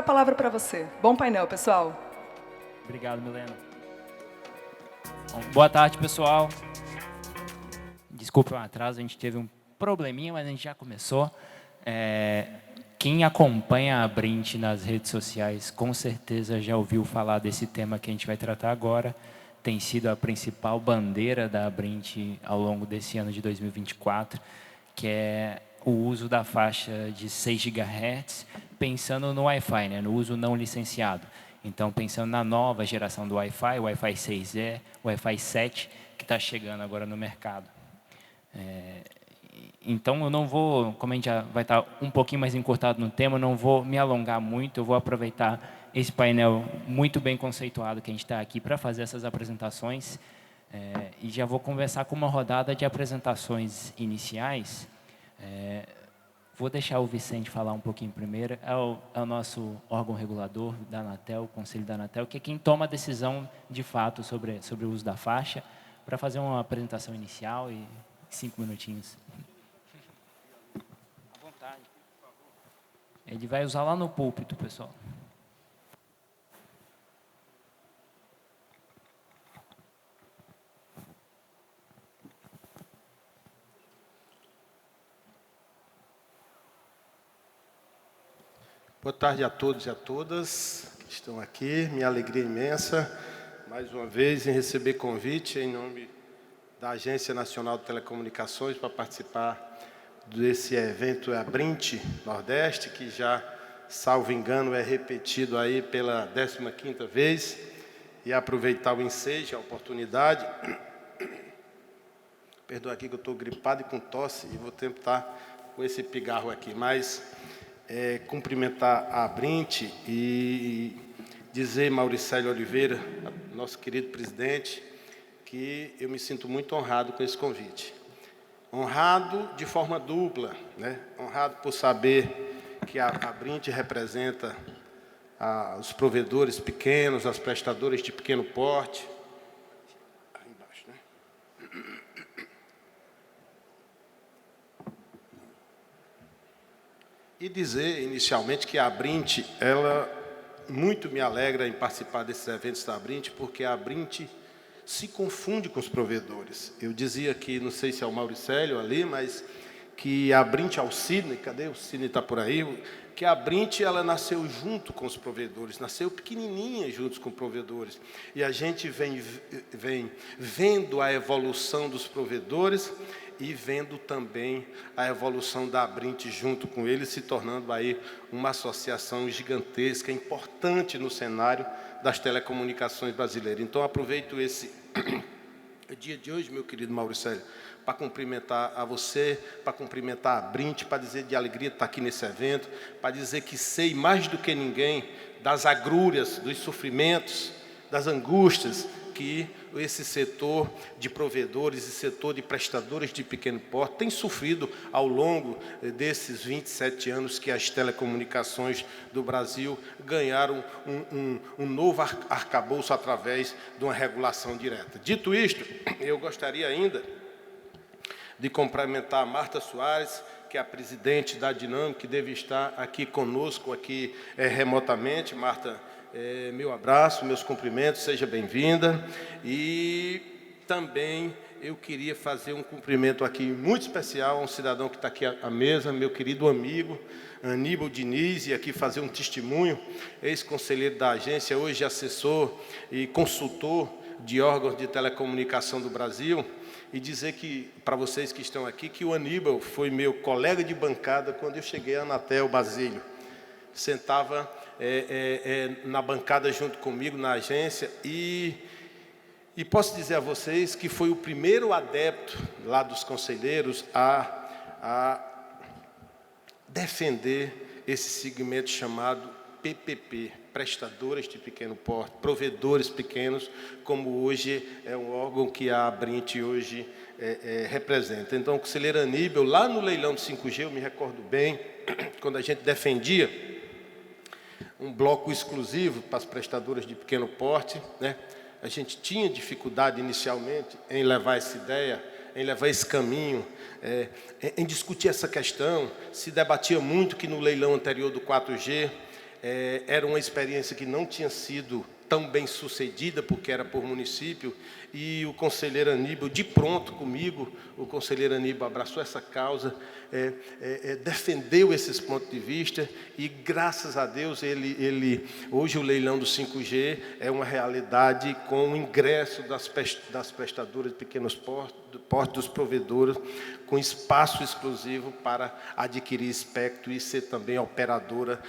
A palavra para você. Bom painel, pessoal. Obrigado, Milena. Bom, boa tarde, pessoal. Desculpa o atraso, a gente teve um probleminha, mas a gente já começou. Quem acompanha a Brint nas redes sociais, com certeza já ouviu falar desse tema que a gente vai tratar agora. Tem sido a principal bandeira da Brint ao longo desse ano de 2024, que é o uso da faixa de 6 GHz, pensando no Wi-Fi, né, no uso não licenciado. Então, pensando na nova geração do Wi-Fi, o Wi-Fi 6E, o Wi-Fi 7, que está chegando agora no mercado. Então, eu não vou, como a gente já vai estar um pouquinho mais encurtado no tema, não vou me alongar muito, eu vou aproveitar esse painel muito bem conceituado que a gente está aqui para fazer essas apresentações, e já vou conversar com uma rodada de apresentações iniciais. Vou deixar o Vicente falar um pouquinho primeiro. É o nosso órgão regulador da Anatel, o Conselho da Anatel, que é quem toma a decisão, de fato, sobre o uso da faixa, para fazer uma apresentação inicial e 5 minutinhos. À vontade. Ele vai usar lá no púlpito, pessoal. Boa tarde a todos e a todas que estão aqui. Minha alegria imensa, mais uma vez, em receber convite em nome da Agência Nacional de Telecomunicações para participar desse evento Abrint Nordeste, que já, salvo engano, é repetido aí pela 15ª vez, e aproveitar o ensejo, a oportunidade. Perdoa aqui que eu estou gripado e com tosse e vou tentar com esse pigarro aqui, mas cumprimentar a Abrint e dizer, Mauricélio Oliveira, nosso querido presidente, que eu me sinto muito honrado com esse convite. Honrado de forma dupla, né? Honrado por saber que a Abrint representa os provedores pequenos, as prestadoras de pequeno porte. Aí embaixo, né? E dizer, inicialmente, que a Abrint, ela muito me alegra em participar desses eventos da Abrint, porque a Abrint se confunde com os provedores. Eu dizia que, não sei se é o Mauricélio ali, mas que a Abrint ao Sidney, cadê o Sidney, está por aí, que a Abrint, ela nasceu junto com os provedores, nasceu pequenininha juntos com os provedores. E a gente vem vendo a evolução dos provedores e vendo também a evolução da Abrint junto com eles, se tornando aí uma associação gigantesca, importante no cenário das telecomunicações brasileiras. Então, aproveito esse dia de hoje, meu querido Mauricélio, para cumprimentar a você, para cumprimentar a Abrint, para dizer de alegria de estar aqui nesse evento, para dizer que sei mais do que ninguém das agrúrias, dos sofrimentos, das angústias que esse setor de provedores e setor de prestadores de pequeno porte tem sofrido ao longo desses 27 anos que as telecomunicações do Brasil ganharam um novo arcabouço através de uma regulação direta. Dito isto, eu gostaria ainda de cumprimentar a Marta Soares, que é a presidente da Dinâmica, que deve estar aqui conosco, aqui remotamente. Marta, meu abraço, meus cumprimentos, seja bem-vinda. E também eu queria fazer um cumprimento aqui muito especial a um cidadão que está aqui à mesa, meu querido amigo, Aníbal Diniz, e aqui fazer um testemunho, ex-conselheiro da agência, hoje assessor e consultor de órgãos de telecomunicação do Brasil, e dizer que, para vocês que estão aqui, que o Aníbal foi meu colega de bancada quando eu cheguei à Anatel Basílio. Sentava na bancada junto comigo, na agência, e posso dizer a vocês que foi o primeiro adepto lá dos conselheiros a defender esse segmento chamado PPP, prestadoras de pequeno porte, provedores pequenos, como hoje é um órgão que a Abrint hoje representa. Então, o conselheiro Aníbal, lá no leilão do 5G, eu me recordo bem, quando a gente defendia um bloco exclusivo para as prestadoras de pequeno porte, né? A gente tinha dificuldade inicialmente em levar essa ideia, em levar esse caminho, em discutir essa questão. Se debatia muito que no leilão anterior do 4G, Era uma experiência que não tinha sido tão bem sucedida, porque era por município, e o conselheiro Aníbal, de pronto comigo, o conselheiro Aníbal abraçou essa causa, defendeu esses pontos de vista, e graças a Deus, hoje o leilão do 5G é uma realidade com o ingresso das prestadoras de pequenos portes, dos provedores, com espaço exclusivo para adquirir espectro e ser também operadora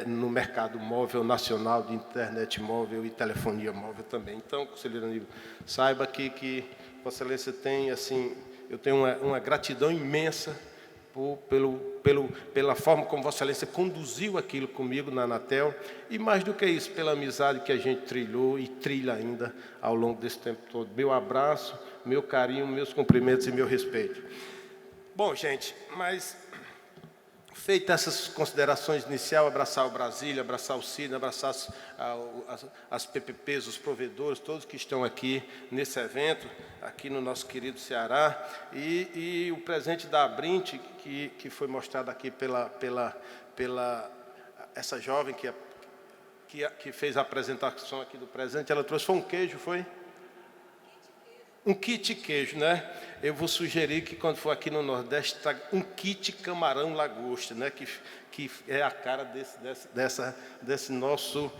no mercado móvel nacional de internet móvel e telefonia móvel também. Então, conselheiro Aníbal, saiba que Vossa Excelência tem, assim, eu tenho uma gratidão imensa pela forma como Vossa Excelência conduziu aquilo comigo na Anatel, e mais do que isso, pela amizade que a gente trilhou e trilha ainda ao longo desse tempo todo. Meu abraço, meu carinho, meus cumprimentos e meu respeito. Bom, gente, mas feitas essas considerações iniciais, abraçar o Brasília, abraçar o Cine, abraçar as PPPs, os provedores, todos que estão aqui nesse evento, aqui no nosso querido Ceará, e o presente da Abrint, que foi mostrado aqui pela essa jovem que fez a apresentação aqui do presente. Ela trouxe, foi um queijo, foi? Um kit queijo, né? Eu vou sugerir que quando for aqui no Nordeste, traga um kit camarão lagosta, né? Que é a cara desse nosso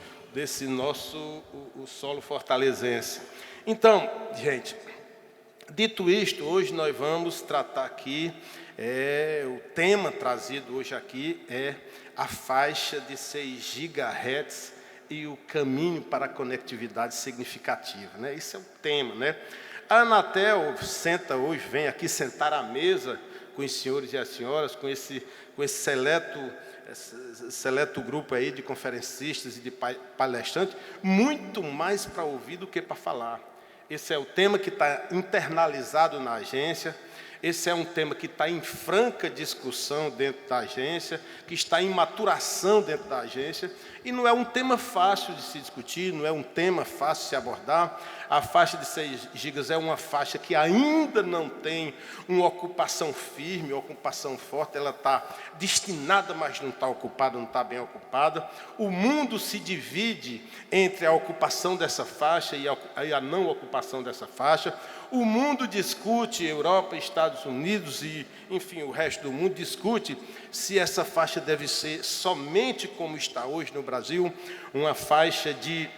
o solo fortalezense. Então, gente, dito isto, hoje nós vamos tratar aqui, o tema trazido hoje aqui é a faixa de 6 GHz e o caminho para a conectividade significativa, né? Esse é o tema, né? A Anatel vem aqui sentar à mesa com os senhores e as senhoras, com esse seleto grupo aí de conferencistas e de palestrantes, muito mais para ouvir do que para falar. Esse é o tema que está internalizado na agência, esse é um tema que está em franca discussão dentro da agência, que está em maturação dentro da agência, e não é um tema fácil de se discutir, não é um tema fácil de se abordar. A faixa de 6 gigas é uma faixa que ainda não tem uma ocupação firme, uma ocupação forte, ela está destinada, mas não está ocupada, não está bem ocupada. O mundo se divide entre a ocupação dessa faixa e a não ocupação dessa faixa. O mundo discute, Europa, Estados Unidos e, enfim, o resto do mundo discute se essa faixa deve ser somente como está hoje no Brasil, uma faixa de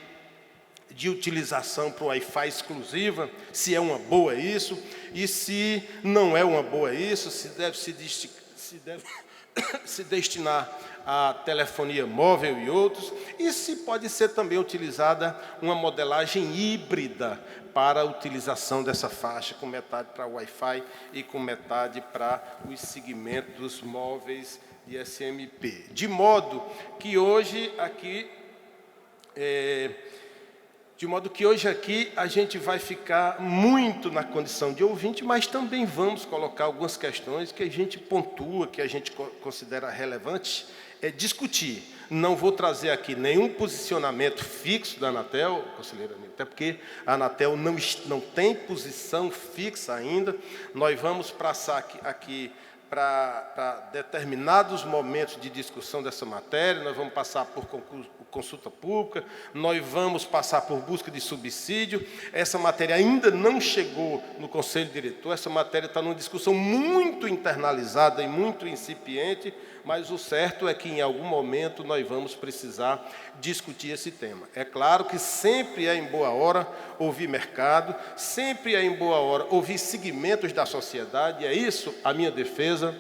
utilização para o Wi-Fi exclusiva, se é uma boa isso, e se não é uma boa isso, se deve se destinar à telefonia móvel e outros, e se pode ser também utilizada uma modelagem híbrida para a utilização dessa faixa, com metade para o Wi-Fi e com metade para os segmentos móveis de SMP. De modo que hoje aqui a gente vai ficar muito na condição de ouvinte, mas também vamos colocar algumas questões que a gente pontua, que a gente considera relevantes, discutir. Não vou trazer aqui nenhum posicionamento fixo da Anatel, conselheiro Aníbal, até porque a Anatel não tem posição fixa ainda. Nós vamos passar aqui para determinados momentos de discussão dessa matéria, nós vamos passar por consulta pública, nós vamos passar por busca de subsídio. Essa matéria ainda não chegou no Conselho Diretor, essa matéria está numa discussão muito internalizada e muito incipiente, mas o certo é que em algum momento nós vamos precisar discutir esse tema. É claro que sempre é em boa hora ouvir mercado, sempre é em boa hora ouvir segmentos da sociedade, e é isso a minha defesa,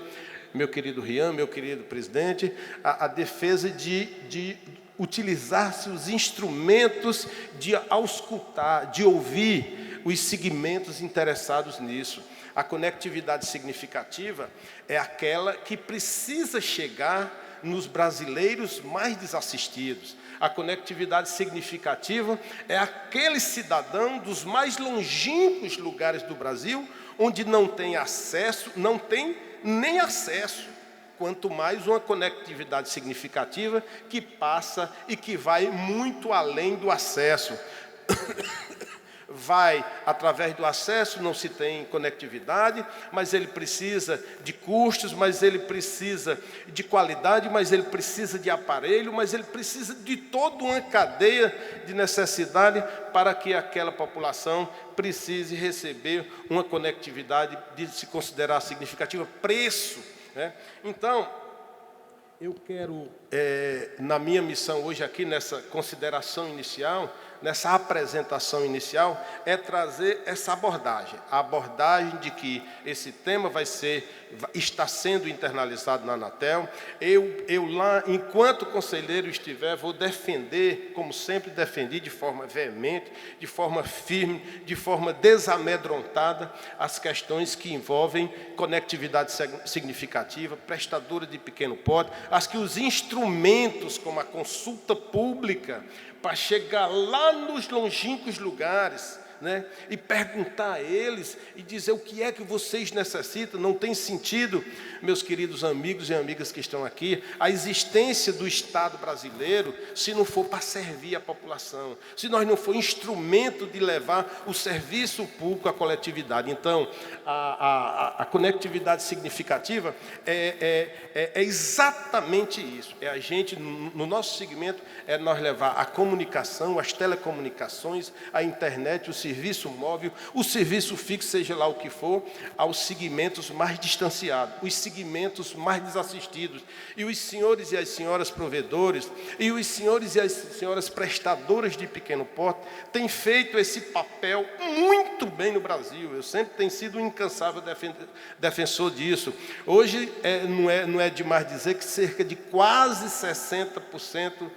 meu querido Rian, meu querido presidente, a defesa de utilizar-se os instrumentos de auscultar, de ouvir os segmentos interessados nisso. A conectividade significativa é aquela que precisa chegar nos brasileiros mais desassistidos. A conectividade significativa é aquele cidadão dos mais longínquos lugares do Brasil, onde não tem acesso, não tem nem acesso, quanto mais uma conectividade significativa que passa e que vai muito além do acesso. vai através do acesso, não se tem conectividade, mas ele precisa de custos, mas ele precisa de qualidade, mas ele precisa de aparelho, mas ele precisa de toda uma cadeia de necessidade para que aquela população precise receber uma conectividade de se considerar significativa. Preço, né? Então, eu quero, na minha missão hoje aqui, nessa consideração inicial, nessa apresentação inicial, é trazer essa abordagem. A abordagem de que esse tema está sendo internalizado na Anatel. Eu lá, enquanto conselheiro estiver, vou defender, como sempre defendi, de forma veemente, de forma firme, de forma desamedrontada, as questões que envolvem conectividade significativa, prestadora de pequeno porte, as que os instrumentos, como a consulta pública, para chegar lá nos longínquos lugares, né, e perguntar a eles e dizer o que é que vocês necessitam. Não tem sentido, meus queridos amigos e amigas que estão aqui, a existência do Estado brasileiro se não for para servir a população, se nós não for instrumento de levar o serviço público à coletividade. Então, a conectividade significativa é exatamente isso. É a gente, no nosso segmento, é nós levar a comunicação, as telecomunicações, a internet, o serviço móvel, o serviço fixo, seja lá o que for, aos segmentos mais distanciados, os segmentos mais desassistidos. E os senhores e as senhoras provedores, e os senhores e as senhoras prestadoras de pequeno porte têm feito esse papel muito bem no Brasil. Eu sempre tenho sido um incansável defensor disso. Hoje, não é demais dizer que cerca de quase 60%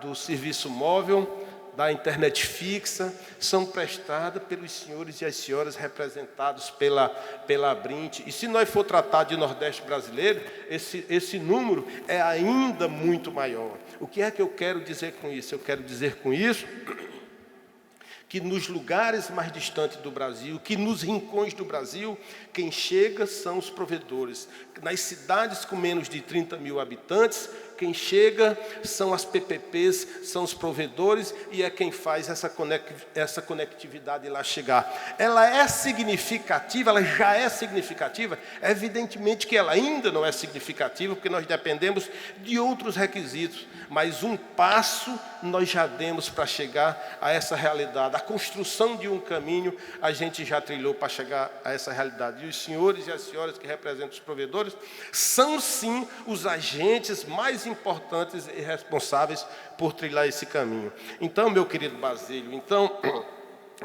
do serviço móvel, da internet fixa, são prestadas pelos senhores e as senhoras representados pela Abrinte. E se nós for tratar de Nordeste brasileiro, esse número é ainda muito maior. O que é que eu quero dizer com isso? Eu quero dizer com isso que nos lugares mais distantes do Brasil, que nos rincões do Brasil, quem chega são os provedores. Nas cidades com menos de 30 mil habitantes, quem chega são as PPPs, são os provedores, e é quem faz essa conectividade lá chegar. Ela é significativa, ela já é significativa. É evidentemente que ela ainda não é significativa, porque nós dependemos de outros requisitos, mas um passo nós já demos para chegar a essa realidade. A construção de um caminho a gente já trilhou para chegar a essa realidade. E os senhores e as senhoras que representam os provedores são, sim, os agentes mais importantes e responsáveis por trilhar esse caminho. Então, meu querido Basílio,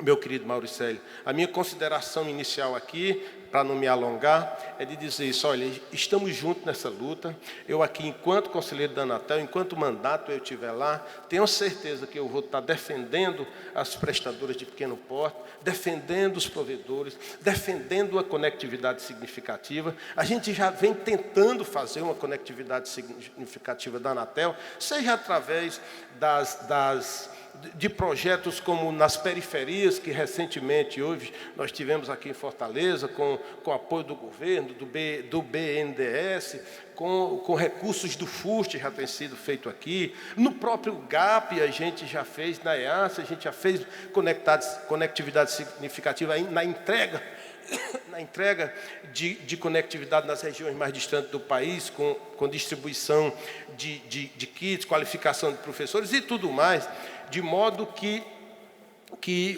meu querido Mauricélio, a minha consideração inicial aqui, para não me alongar, é de dizer isso: olha, estamos juntos nessa luta. Eu aqui, enquanto conselheiro da Anatel, enquanto mandato eu estiver lá, tenho certeza que eu vou estar defendendo as prestadoras de pequeno porte, defendendo os provedores, defendendo a conectividade significativa. A gente já vem tentando fazer uma conectividade significativa da Anatel, seja através de projetos como nas periferias, que recentemente, hoje, nós tivemos aqui em Fortaleza, com apoio do governo, do BNDES, com recursos do FUST, já tem sido feito aqui. No próprio GAP, a gente já fez, na EASA, a gente já fez conectividade significativa na entrega de conectividade nas regiões mais distantes do país, com distribuição de kits, qualificação de professores e tudo mais, de modo que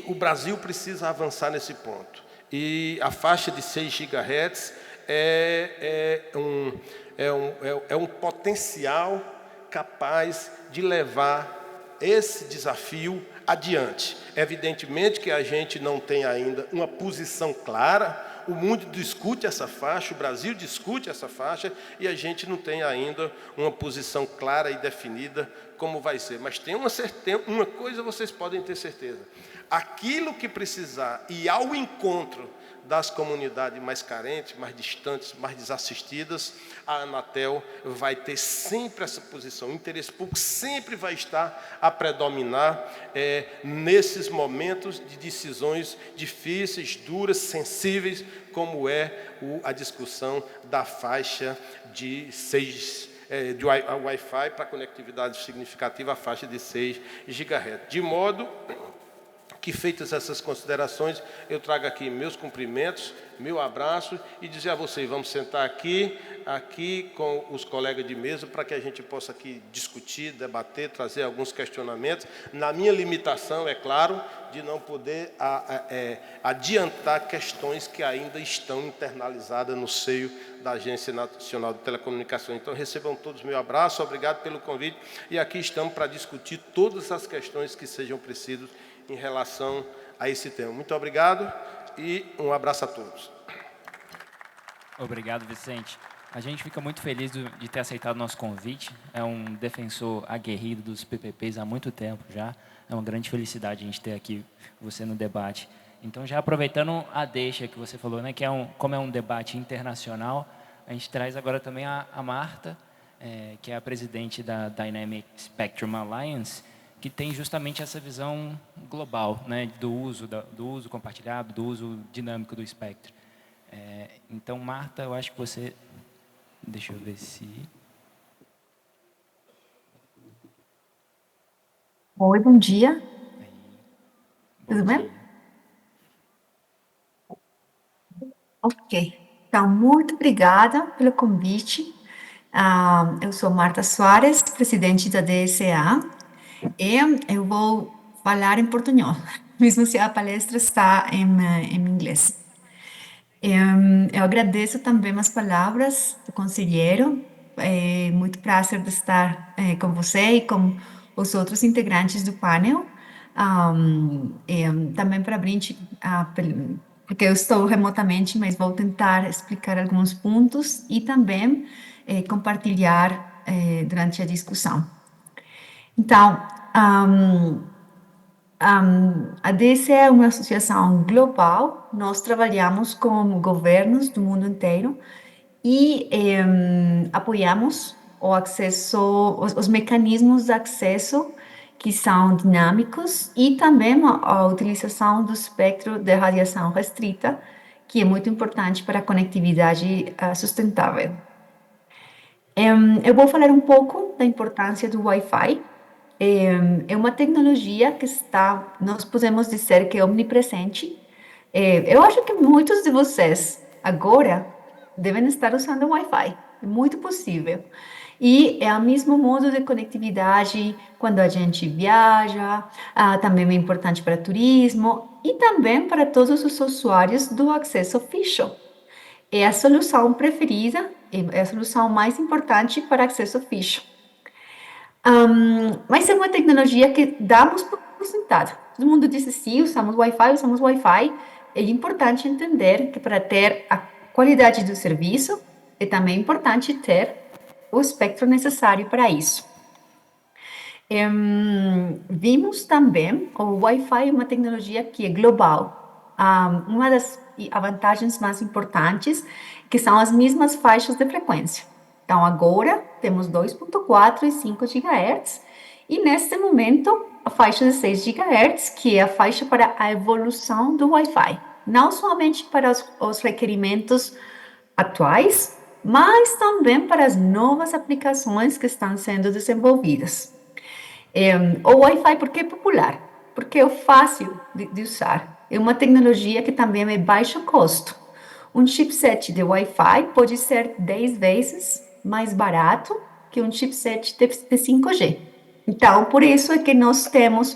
o Brasil precisa avançar nesse ponto. E a faixa de 6 GHz é um potencial capaz de levar esse desafio adiante. Evidentemente que a gente não tem ainda uma posição clara. O mundo discute essa faixa, o Brasil discute essa faixa, e a gente não tem ainda uma posição clara e definida como vai ser. Mas tem uma coisa vocês podem ter certeza: aquilo que precisar e ao encontro das comunidades mais carentes, mais distantes, mais desassistidas, a Anatel vai ter sempre essa posição. O interesse público sempre vai estar a predominar nesses momentos de decisões difíceis, duras, sensíveis, como é a discussão da faixa de 6 de Wi-Fi para conectividade significativa, a faixa de 6 GHz. De modo que, feitas essas considerações, eu trago aqui meus cumprimentos, meu abraço e dizer a vocês, vamos sentar aqui com os colegas de mesa para que a gente possa aqui discutir, debater, trazer alguns questionamentos. Na minha limitação, é claro, de não poder adiantar questões que ainda estão internalizadas no seio da Agência Nacional de Telecomunicações. Então, recebam todos meu abraço, obrigado pelo convite e aqui estamos para discutir todas as questões que sejam precisas em relação a esse tema. Muito obrigado e um abraço a todos. Obrigado, Vicente. A gente fica muito feliz de ter aceitado o nosso convite. É um defensor aguerrido dos PPPs há muito tempo já. É uma grande felicidade a gente ter aqui você no debate. Então, já aproveitando a deixa que você falou, né, que como é um debate internacional, a gente traz agora também a Marta, que é a presidente da Dynamic Spectrum Alliance, que tem justamente essa visão global, né, do uso compartilhado, do uso dinâmico do espectro. Então, Marta, eu acho que você... Deixa eu ver se... Oi, bom dia. Tudo bem? Ok. Então, muito obrigada pelo convite. Eu sou Marta Soares, presidente da DSA, e eu vou falar em portunhol, mesmo se a palestra está em inglês. Eu agradeço também as palavras do conselheiro. É muito prazer de estar com você e com os outros integrantes do painel. Também para Brint, porque eu estou remotamente, mas vou tentar explicar alguns pontos e também compartilhar durante a discussão. Então, a DSE é uma associação global, nós trabalhamos com governos do mundo inteiro e apoiamos o acesso, os mecanismos de acesso que são dinâmicos e também a utilização do espectro de radiação restrita, que é muito importante para a conectividade sustentável. Eu vou falar um pouco da importância do Wi-Fi. É uma tecnologia que nós podemos dizer que é omnipresente. Eu acho que muitos de vocês agora devem estar usando o Wi-Fi, é muito possível. E é o mesmo modo de conectividade quando a gente viaja, também é importante para turismo e também para todos os usuários do acesso fixo. É a solução preferida, é a solução mais importante para acesso fixo. Mas é uma tecnologia que damos por sentado. Todo mundo diz sim, usamos Wi-Fi. É importante entender que para ter a qualidade do serviço, é também importante ter o espectro necessário para isso. Vimos também o Wi-Fi é uma tecnologia que é global. Uma das vantagens mais importantes que são as mesmas faixas de frequência. Então, agora temos 2.4 e 5 GHz e, neste momento, a faixa de 6 GHz, que é a faixa para a evolução do Wi-Fi. Não somente para os requerimentos atuais, mas também para as novas aplicações que estão sendo desenvolvidas. O Wi-Fi, por que é popular? Porque é fácil de usar. É uma tecnologia que também é baixo custo. Um chipset de Wi-Fi pode ser 10 vezes mais barato que um chipset de 5G. Então, por isso é que nós temos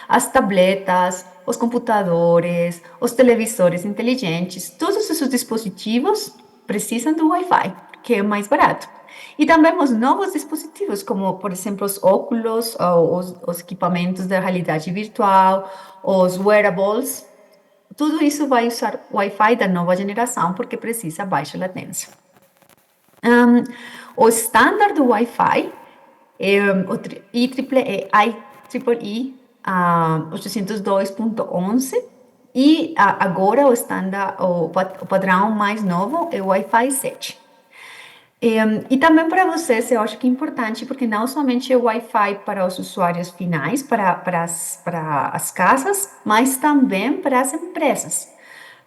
as tabletas, os computadores, os televisores inteligentes, todos esses dispositivos precisam do Wi-Fi, que é mais barato. E também os novos dispositivos, como, por exemplo, os óculos, os equipamentos de realidade virtual, os wearables, tudo isso vai usar Wi-Fi da nova geração, porque precisa baixa latência. O standard do Wi-Fi é o IEEE 802.11 e agora o padrão mais novo é o Wi-Fi 7. E também para vocês, eu acho que é importante, porque não somente é o Wi-Fi para os usuários finais, para as casas, mas também para as empresas.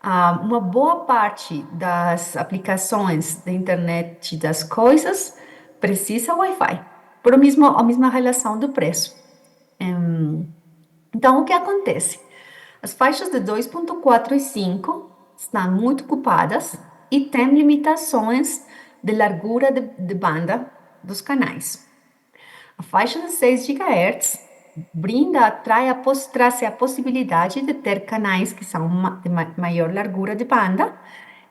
Uma boa parte das aplicações da internet das coisas precisa Wi-Fi, por a mesma relação do preço. Então, o que acontece? As faixas de 2.4 e 5 estão muito ocupadas e têm limitações de largura de banda dos canais. A faixa de 6 GHz traz a possibilidade de ter canais que são de maior largura de banda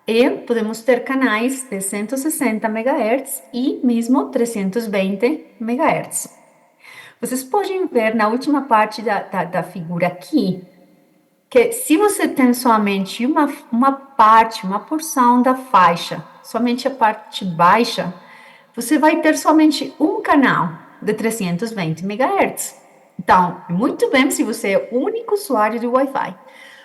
e podemos ter canais de 160 MHz e mesmo 320 MHz. Vocês podem ver na última parte da figura aqui que se você tem somente uma porção da faixa, somente a parte baixa, você vai ter somente um canal de 320 MHz. Então, muito bem se você é o único usuário de Wi-Fi.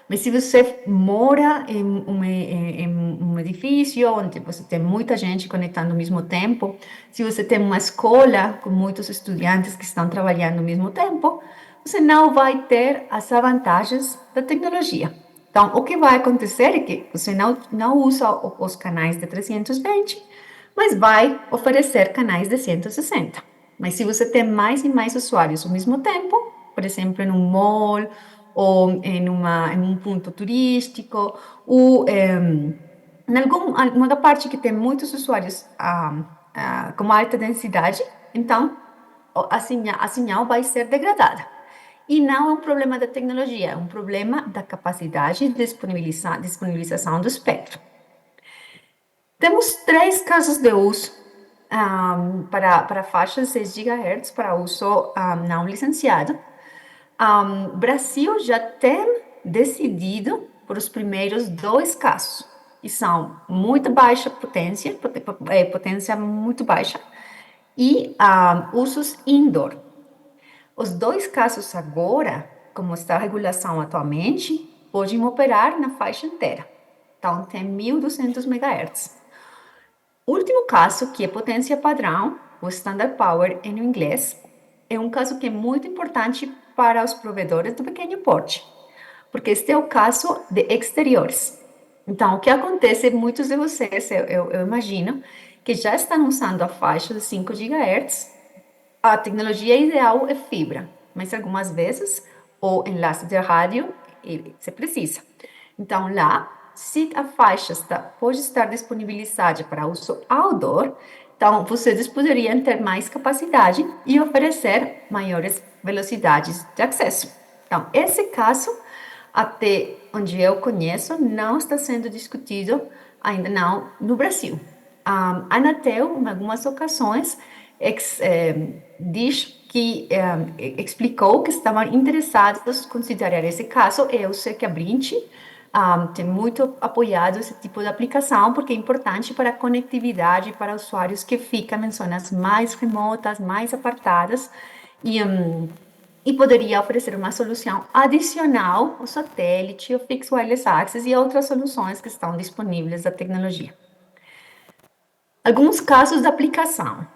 Mas se você mora em um edifício onde você tem muita gente conectando ao mesmo tempo, se você tem uma escola com muitos estudantes que estão trabalhando ao mesmo tempo, você não vai ter as vantagens da tecnologia. Então, o que vai acontecer é que você não usa os canais de 320, mas vai oferecer canais de 160. Mas se você tem mais e mais usuários ao mesmo tempo, por exemplo, em um mall, ou em um ponto turístico, ou em alguma parte que tem muitos usuários com alta densidade, então a sinal vai ser degradada. E não é um problema da tecnologia, é um problema da capacidade de disponibilização do espectro. Temos 3 casos de uso para faixas 6 GHz para uso não licenciado. Brasil já tem decidido por os primeiros 2 casos, e são muito baixa potência muito baixa, e usos indoor. Os 2 casos agora, como está a regulação atualmente, podem operar na faixa inteira. Então, tem 1.200 MHz. O último caso, que é potência padrão, o Standard Power em inglês, é um caso que é muito importante para os provedores do pequeno porte, porque este é o caso de exteriores. Então, o que acontece, muitos de vocês, eu imagino, que já estão usando a faixa de 5 GHz, a tecnologia ideal é fibra, mas algumas vezes o enlace de rádio se precisa. Então, lá, se a faixa pode estar disponibilizada para uso outdoor, então vocês poderiam ter mais capacidade e oferecer maiores velocidades de acesso. Então, esse caso, até onde eu conheço, não está sendo discutido ainda não no Brasil. A Anatel, em algumas ocasiões, diz que explicou que estavam interessados em considerar esse caso. Eu sei que a Brint tem muito apoiado esse tipo de aplicação, porque é importante para a conectividade para usuários que ficam em zonas mais remotas, mais apartadas, e poderia oferecer uma solução adicional ao satélite, ao Fixed Wireless Access e outras soluções que estão disponíveis da tecnologia. Alguns casos de aplicação.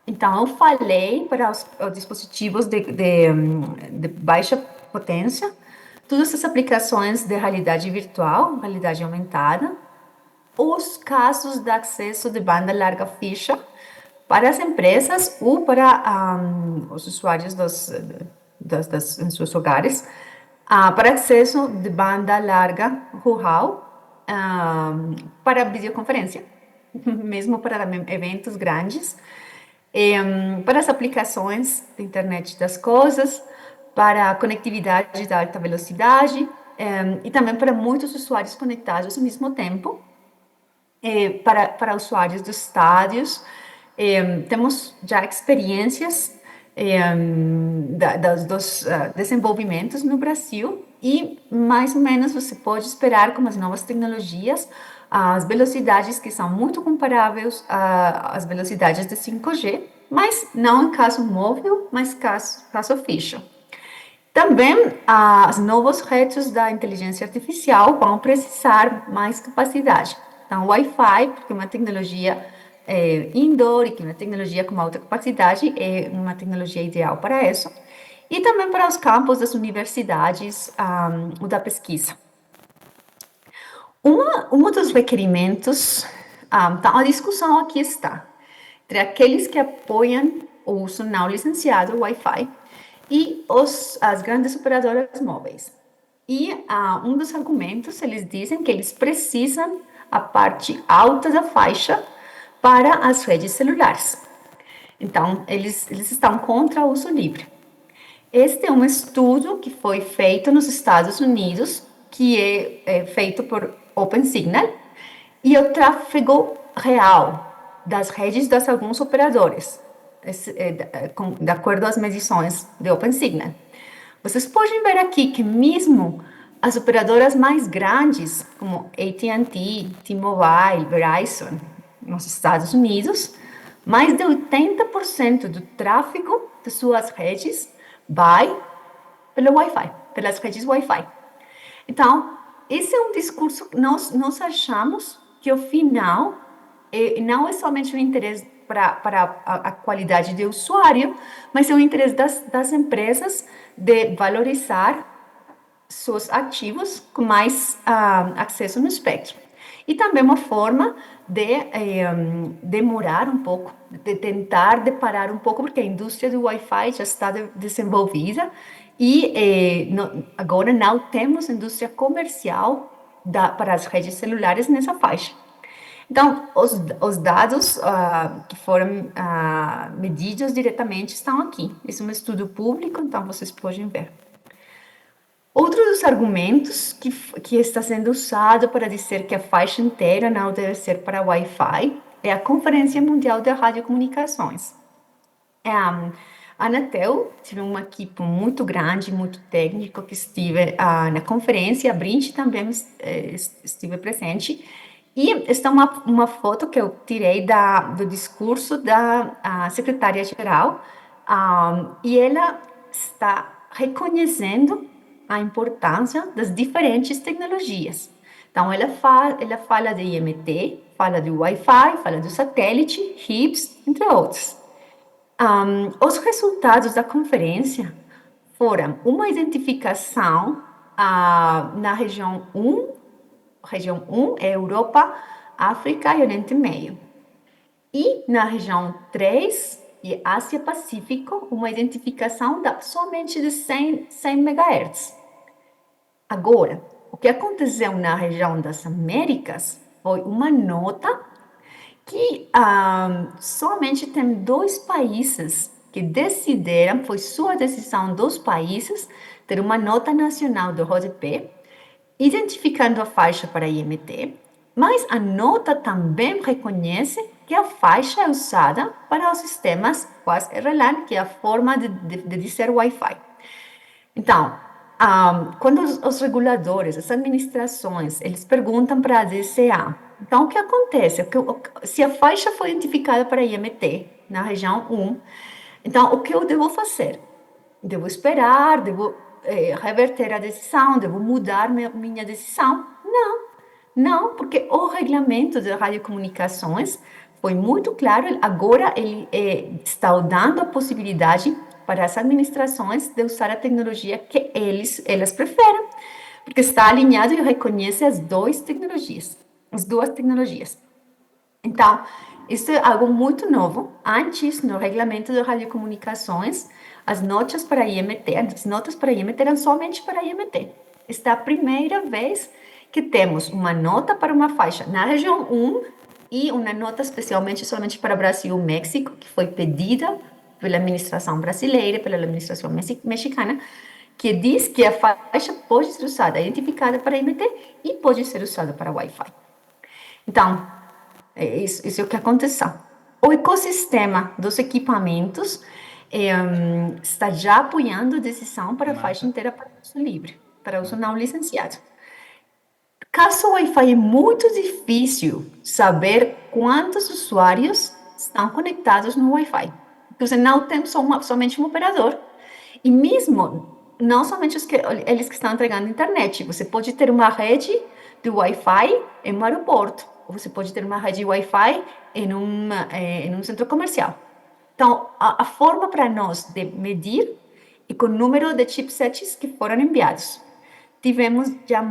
Então, eu falei para os dispositivos de baixa potência, todas essas aplicações de realidade virtual, realidade aumentada, os casos de acesso de banda larga fixa para as empresas ou para os usuários em seus hogares, para acesso de banda larga rural para videoconferência, mesmo para eventos grandes, para as aplicações de internet das coisas, para a conectividade de alta velocidade, e também para muitos usuários conectados ao mesmo tempo, para usuários dos estádios. Temos já experiências dos desenvolvimentos no Brasil, e mais ou menos você pode esperar com as novas tecnologias as velocidades que são muito comparáveis às velocidades de 5G, mas não em caso móvel, mas caso fixo. Também, os novos retos da inteligência artificial vão precisar mais capacidade. Então, o Wi-Fi, porque é uma tecnologia indoor e que é uma tecnologia com alta capacidade, é uma tecnologia ideal para isso. E também para os campos das universidades ou da pesquisa. Um dos requerimentos, então a discussão aqui está, entre aqueles que apoiam o uso não licenciado, Wi-Fi, e as grandes operadoras móveis. E um dos argumentos, eles dizem que eles precisam a parte alta da faixa para as redes celulares. Então, eles estão contra o uso livre. Este é um estudo que foi feito nos Estados Unidos, que é feito por OpenSignal, e o tráfego real das redes de alguns operadores, de acordo às medições de OpenSignal. Vocês podem ver aqui que mesmo as operadoras mais grandes, como AT&T, T-Mobile, Verizon, nos Estados Unidos, mais de 80% do tráfego de suas redes vai pelo Wi-Fi, pelas redes Wi-Fi. Então, esse é um discurso que nós achamos que, ao final, não é somente um interesse para a qualidade do usuário, mas é um interesse das empresas de valorizar seus ativos com mais acesso no espectro. E também uma forma de demorar um pouco, de tentar parar um pouco, porque a indústria do Wi-Fi já está desenvolvida e agora não temos indústria comercial para as redes celulares nessa faixa. Então, os dados que foram medidos diretamente estão aqui. Esse é um estudo público, então vocês podem ver. Outro dos argumentos que está sendo usado para dizer que a faixa inteira não deve ser para Wi-Fi é a Conferência Mundial de Radiocomunicações. A Anatel teve uma equipe muito grande, muito técnica, que estive na conferência, a Brint também estive presente, e está uma foto que eu tirei do discurso da secretária-geral, e ela está reconhecendo a importância das diferentes tecnologias. Então, ela fala de IMT, fala do Wi-Fi, fala do satélite, HIPS, entre outros. Os resultados da conferência foram uma identificação na região 1, região 1 é Europa, África e Oriente Médio. E na região 3 e Ásia-Pacífico, uma identificação somente de 100 MHz. Agora, o que aconteceu na região das Américas foi uma nota que somente tem 2 países que decidiram, foi sua decisão dos países, ter uma nota nacional do rodapé, identificando a faixa para IMT, mas a nota também reconhece que a faixa é usada para os sistemas WAN-RLAN, que é a forma de dizer Wi-Fi. Então, quando os reguladores, as administrações, eles perguntam para a DCA, então o que acontece? Se a faixa foi identificada para IMT na região 1, então o que eu devo fazer? Devo esperar, devo reverter a decisão, devo mudar minha decisão? Não, porque o regulamento de radiocomunicações foi muito claro, agora ele está dando a possibilidade para as administrações de usar a tecnologia que elas preferem, porque está alinhado e reconhece as duas tecnologias. Então, isso é algo muito novo. Antes, no regulamento de radiocomunicações, as notas para IMT eram somente para IMT. Esta é a primeira vez que temos uma nota para uma faixa na região 1 e uma nota especialmente somente para Brasil e México, que foi pedida pela administração brasileira, pela administração mexicana, que diz que a faixa pode ser usada, identificada para IMT e pode ser usada para Wi-Fi. Então, isso é o que aconteceu. O ecossistema dos equipamentos está já apoiando a decisão para a faixa inteira para uso livre, para uso não licenciado. Caso o Wi-Fi é muito difícil saber quantos usuários estão conectados no Wi-Fi. Você não tem somente um operador. E mesmo, não somente eles que estão entregando internet, você pode ter uma rede de Wi-Fi em um aeroporto, ou você pode ter uma rede de Wi-Fi em um centro comercial. Então, a forma para nós de medir é com o número de chipsets que foram enviados. Tivemos já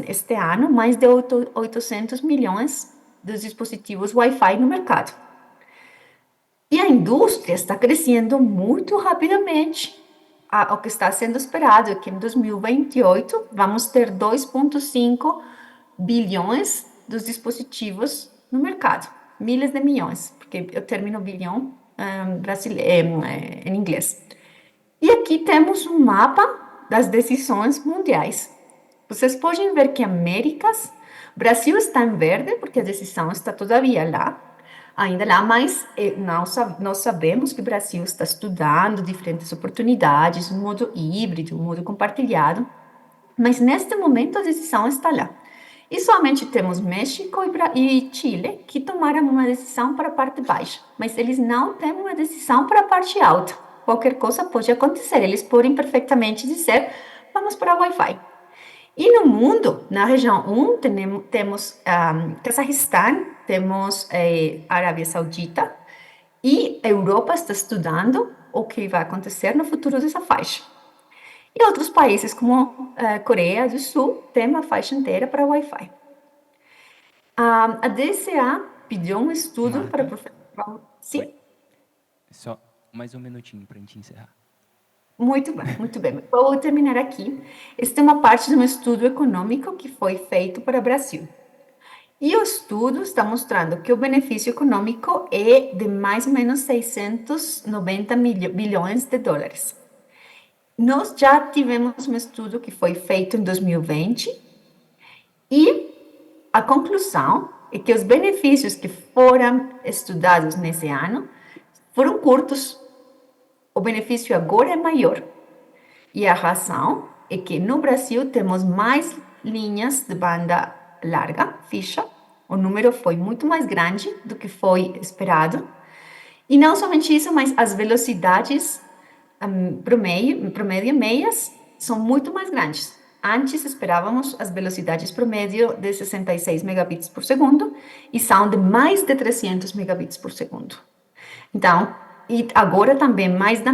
este ano, mais de 800 milhões de dispositivos Wi-Fi no mercado. E a indústria está crescendo muito rapidamente. o que está sendo esperado é que em 2028 vamos ter 2,5 bilhões dos dispositivos no mercado. Milhas de milhões, porque eu termino bilhão em inglês. E aqui temos um mapa das decisões mundiais. Vocês podem ver que Américas, Brasil está em verde, porque a decisão está todavia lá, ainda lá, mas nós sabemos que o Brasil está estudando diferentes oportunidades, um modo híbrido, um modo compartilhado, mas neste momento a decisão está lá. E somente temos México e Chile que tomaram uma decisão para a parte baixa, mas eles não têm uma decisão para a parte alta. Qualquer coisa pode acontecer, eles podem perfeitamente dizer, vamos para o Wi-Fi. E no mundo, na região 1, temos Cazaquistão, temos Arábia Saudita, e a Europa está estudando o que vai acontecer no futuro dessa faixa. E outros países, como Coreia do Sul, têm uma faixa inteira para Wi-Fi. A DCA pediu um estudo Marta? para... Sim? Só mais um minutinho para a gente encerrar. Muito bem, muito bem. Vou terminar aqui. Esta é uma parte de um estudo econômico que foi feito para o Brasil. E o estudo está mostrando que o benefício econômico é de mais ou menos 690 bilhões de dólares. Nós já tivemos um estudo que foi feito em 2020 e a conclusão é que os benefícios que foram estudados nesse ano foram curtos. O benefício agora é maior. E a razão é que no Brasil temos mais linhas de banda larga, fixa. O número foi muito mais grande do que foi esperado. E não somente isso, mas as velocidades promédio meias são muito mais grandes. Antes esperávamos as velocidades promédio de 66 megabits por segundo e são de mais de 300 megabits por segundo. Então, e agora também mais da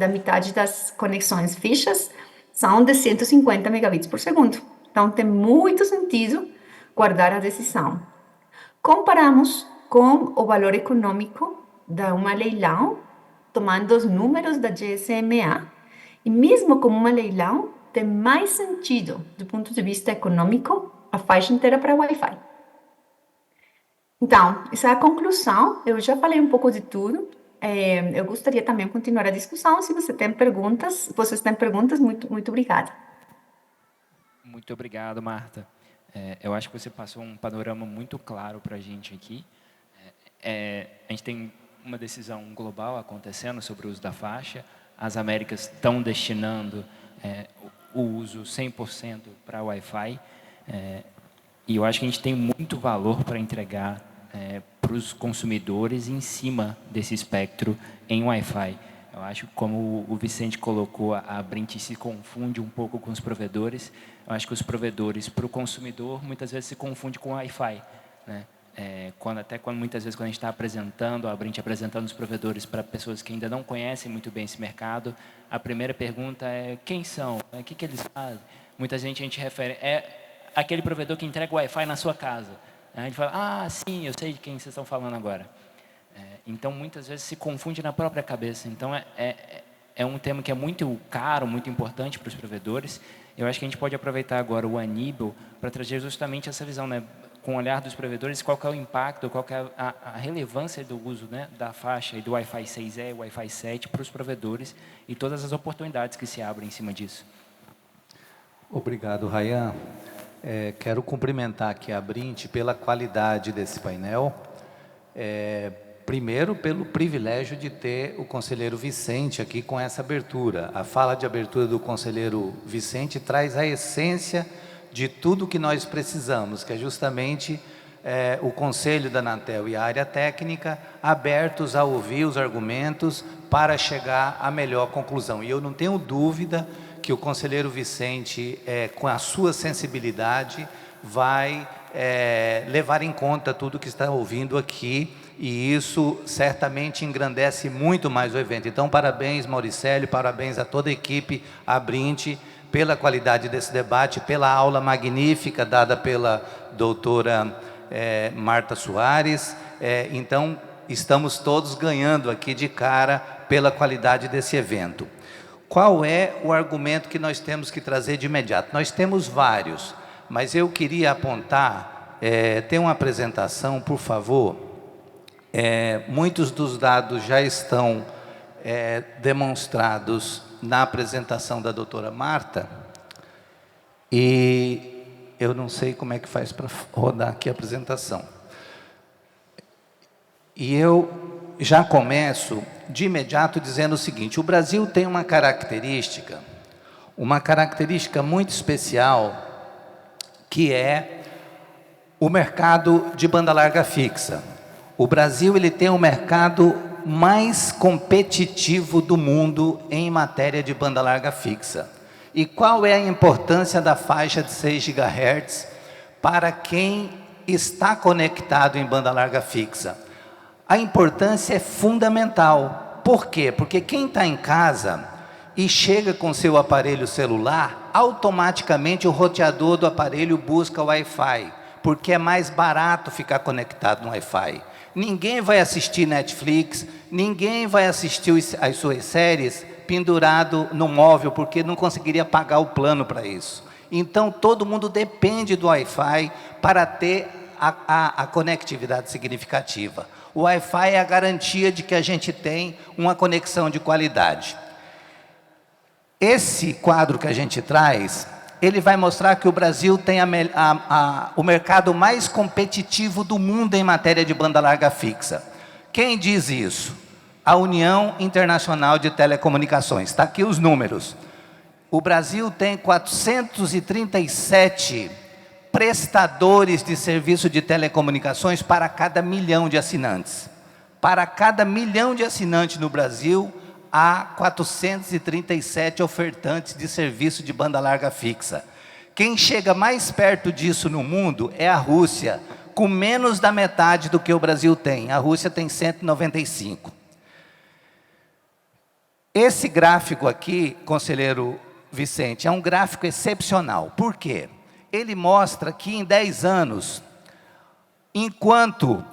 metade das conexões fixas são de 150 megabits por segundo. Então, tem muito sentido guardar a decisão. Comparamos com o valor econômico de uma leilão, tomando os números da GSMA, e mesmo como uma leilão, tem mais sentido, do ponto de vista econômico, a faixa inteira para Wi-Fi. Então, essa é a conclusão. Eu já falei um pouco de tudo. Eu gostaria também de continuar a discussão. Se vocês têm perguntas, muito obrigada. Muito obrigado, Marta. Eu acho que você passou um panorama muito claro para a gente aqui. A gente tem uma decisão global acontecendo sobre o uso da faixa. As Américas estão destinando o uso 100% para Wi-Fi. E eu acho que a gente tem muito valor para entregar para os consumidores em cima desse espectro em Wi-Fi. Eu acho que, como o Vicente colocou, a Brint se confunde um pouco com os provedores. Eu acho que os provedores, para o consumidor, muitas vezes se confunde com o Wi-Fi, né? Quando muitas vezes, quando a gente está apresentando, a Brint apresentando os provedores para pessoas que ainda não conhecem muito bem esse mercado, a primeira pergunta é: quem são? O que eles fazem? Muita gente a gente refere... aquele provedor que entrega o Wi-Fi na sua casa. A gente fala: sim, eu sei de quem vocês estão falando agora. Então, muitas vezes se confunde na própria cabeça. Então, é um tema que é muito caro, muito importante para os provedores. Eu acho que a gente pode aproveitar agora o Aníbal para trazer justamente essa visão, né, com o olhar dos provedores, qual que é o impacto, qual que é a relevância do uso, né, da faixa e do Wi-Fi 6E e Wi-Fi 7 para os provedores e todas as oportunidades que se abrem em cima disso. Obrigado, Rayan. Quero cumprimentar aqui a Brint pela qualidade desse painel. Primeiro, pelo privilégio de ter o conselheiro Vicente aqui com essa abertura. A fala de abertura do conselheiro Vicente traz a essência de tudo que nós precisamos, que é justamente o conselho da Anatel e a área técnica abertos a ouvir os argumentos para chegar à melhor conclusão. E eu não tenho dúvida que o conselheiro Vicente, com a sua sensibilidade, vai levar em conta tudo que está ouvindo aqui, e isso certamente engrandece muito mais o evento. Então, parabéns, Mauricélio, parabéns a toda a equipe, a Brint, pela qualidade desse debate, pela aula magnífica dada pela doutora Marta Soares. Então, estamos todos ganhando aqui de cara pela qualidade desse evento. qual é o argumento que nós temos que trazer de imediato? Nós temos vários, mas eu queria apontar, tem uma apresentação, por favor. Muitos dos dados já estão demonstrados na apresentação da doutora Marta, e eu não sei como é que faz para rodar aqui a apresentação. E eu já começo de imediato dizendo o seguinte: o Brasil tem uma característica muito especial, que é o mercado de banda larga fixa. O Brasil ele tem o mercado mais competitivo do mundo em matéria de banda larga fixa. E qual é a importância da faixa de 6 GHz para quem está conectado em banda larga fixa? A importância é fundamental. Por quê? Porque quem está em casa e chega com seu aparelho celular, automaticamente o roteador do aparelho busca o Wi-Fi, porque é mais barato ficar conectado no Wi-Fi. Ninguém vai assistir Netflix, ninguém vai assistir as suas séries pendurado no móvel, porque não conseguiria pagar o plano para isso. Então, todo mundo depende do Wi-Fi para ter a conectividade significativa. O Wi-Fi é a garantia de que a gente tem uma conexão de qualidade. Esse quadro que a gente traz, ele vai mostrar que o Brasil tem o mercado mais competitivo do mundo em matéria de banda larga fixa. Quem diz isso? A União Internacional de Telecomunicações. Está aqui os números. O Brasil tem 437 prestadores de serviço de telecomunicações para cada 1 milhão de assinantes. Para cada 1 milhão de assinantes no Brasil, há 437 ofertantes de serviço de banda larga fixa. Quem chega mais perto disso no mundo é a Rússia, com menos da metade do que o Brasil tem. A Rússia tem 195. Esse gráfico aqui, conselheiro Vicente, é um gráfico excepcional. Por quê? Ele mostra que em 10 anos, enquanto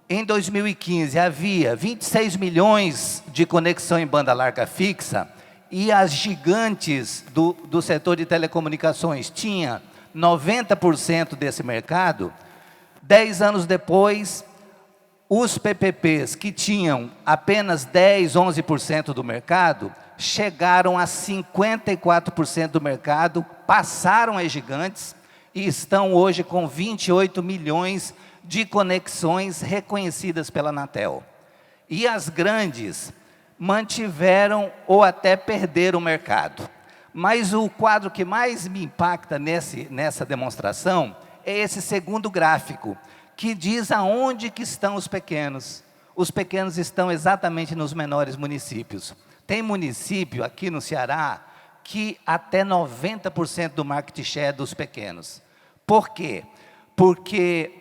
em 2015 havia 26 milhões de conexão em banda larga fixa, e as gigantes do setor de telecomunicações tinham 90% desse mercado, 10 anos depois, os PPPs que tinham apenas 10, 11% do mercado, chegaram a 54% do mercado, passaram as gigantes e estão hoje com 28 milhões de conexões reconhecidas pela Anatel. E as grandes mantiveram ou até perderam o mercado. Mas o quadro que mais me impacta nessa demonstração é esse segundo gráfico, que diz aonde que estão os pequenos. Os pequenos estão exatamente nos menores municípios. Tem município aqui no Ceará que até 90% do market share dos pequenos. Por quê? Porque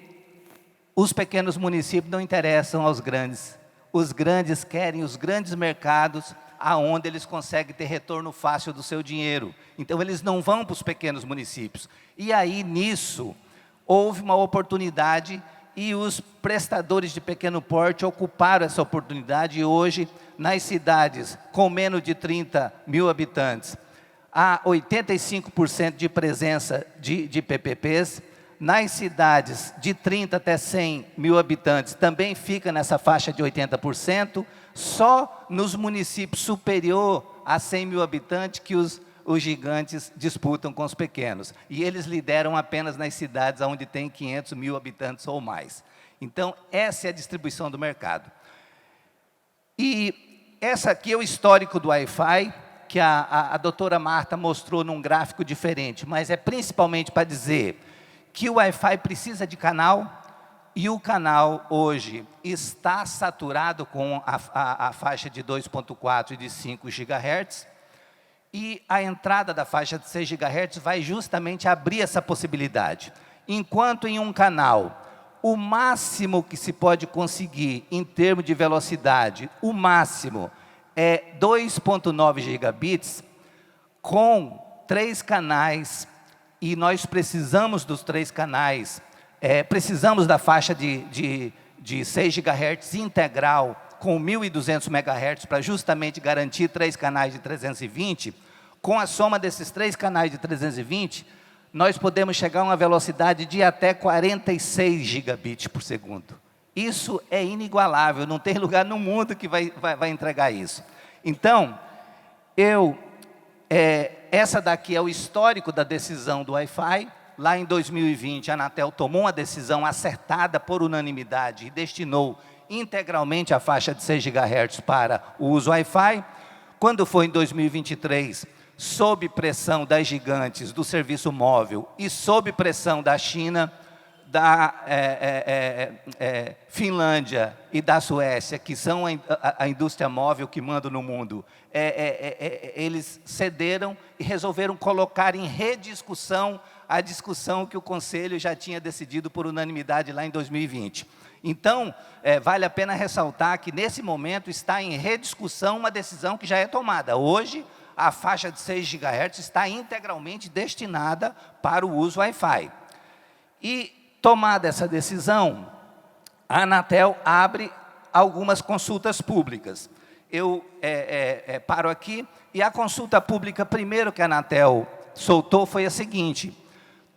os pequenos municípios não interessam aos grandes. Os grandes querem os grandes mercados, aonde eles conseguem ter retorno fácil do seu dinheiro. Então, eles não vão para os pequenos municípios. E aí, nisso, houve uma oportunidade e os prestadores de pequeno porte ocuparam essa oportunidade, e hoje, nas cidades com menos de 30 mil habitantes, há 85% de presença de PPPs. Nas cidades de 30 até 100 mil habitantes, também fica nessa faixa de 80%. Só nos municípios superior a 100 mil habitantes que os gigantes disputam com os pequenos. E eles lideram apenas nas cidades onde tem 500 mil habitantes ou mais. Então, essa é a distribuição do mercado. E essa aqui é o histórico do Wi-Fi, que a doutora Marta mostrou num gráfico diferente, mas é principalmente para dizer que o Wi-Fi precisa de canal, e o canal hoje está saturado com a faixa de 2.4 e de 5 GHz, e a entrada da faixa de 6 GHz vai justamente abrir essa possibilidade. Enquanto em um canal, o máximo que se pode conseguir em termos de velocidade, o máximo é 2.9 gigabits, com 3 canais, e nós precisamos dos 3 canais, precisamos da faixa de 6 GHz integral com 1.200 MHz para justamente garantir 3 canais de 320, com a soma desses 3 canais de 320, nós podemos chegar a uma velocidade de até 46 gigabits por segundo. Isso é inigualável, não tem lugar no mundo que vai entregar isso. Então, essa daqui é o histórico da decisão do Wi-Fi. Lá em 2020, a Anatel tomou uma decisão acertada por unanimidade e destinou integralmente a faixa de 6 GHz para o uso Wi-Fi. Quando foi em 2023, sob pressão das gigantes do serviço móvel e sob pressão da China, da Finlândia e da Suécia, que são a indústria móvel que manda no mundo, eles cederam e resolveram colocar em rediscussão a discussão que o Conselho já tinha decidido por unanimidade lá em 2020. Então, vale a pena ressaltar que, nesse momento, está em rediscussão uma decisão que já é tomada. Hoje, a faixa de 6 GHz está integralmente destinada para o uso Wi-Fi. E, tomada essa decisão, a Anatel abre algumas consultas públicas. Eu paro aqui, e a consulta pública, primeiro que a Anatel soltou, foi a seguinte: